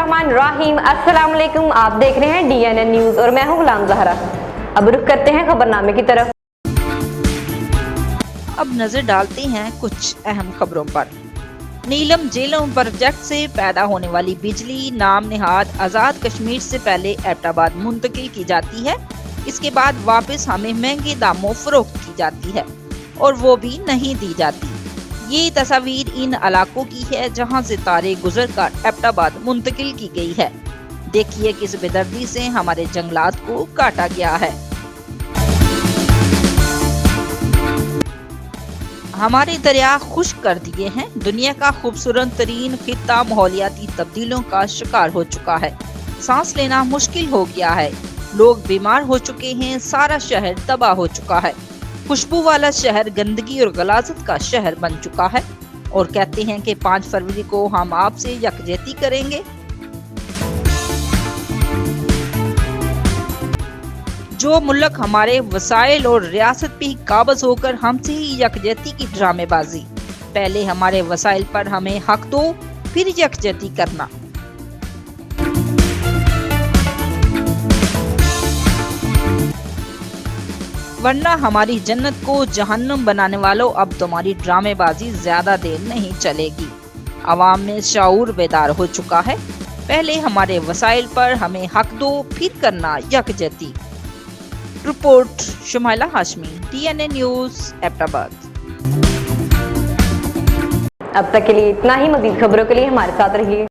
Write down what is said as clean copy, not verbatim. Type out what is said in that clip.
बिस्मिल्लाहिर्रहमानिर्रहीम। अस्सलाम वालेकुम। आप देख रहे हैं DNN न्यूज और मैं हूं गुलाम जहरा। अब रुख करते हैं खबरनामे की तरफ। अब नजर डालते हैं कुछ अहम खबरों पर। नीलम झेलम प्रोजेक्ट से पैदा होने वाली बिजली नाम निहाद आज़ाद कश्मीर से पहले एबटाबाद मुंतकिल की जाती है। इसके बाद वापस हमें महंगे दामों फरोख्त की जाती है और वो भी नहीं दी जाती। ये तस्वीर इन इलाकों की है जहां से तारे गुजर कर एबटाबाद मुंतकिल की गई है। देखिए किस बेदर्दी से हमारे जंगलात को काटा गया है। हमारे दरिया खुश्क कर दिए हैं। दुनिया का खूबसूरत तरीन खित्ता माहौलियाती तब्दीलियों का शिकार हो चुका है। सांस लेना मुश्किल हो गया है। लोग बीमार हो चुके हैं। सारा शहर तबाह हो चुका है। खुशबू वाला शहर गंदगी और गलाजत का शहर बन चुका है और कहते हैं कि 5 फरवरी को हम आपसे यकजहती करेंगे। जो मुल्क हमारे वसाइल और रियासत पे काबज होकर हमसे ही यकजहती की ड्रामेबाजी। पहले हमारे वसाइल पर हमें हक दो, फिर यकजहती करना। वरना हमारी जन्नत को जहन्नुम बनाने वालों, अब तुम्हारी ड्रामेबाजी ज्यादा देर नहीं चलेगी। आवाम में शऊर बेदार हो चुका है। पहले हमारे वसाइल पर हमें हक दो, फिर करना यकजहती। Report Shumaila Hashmi, DNN news, Abbottabad. अब तक के लिए इतना ही। मजीद खबरों के लिए हमारे साथ रहिए।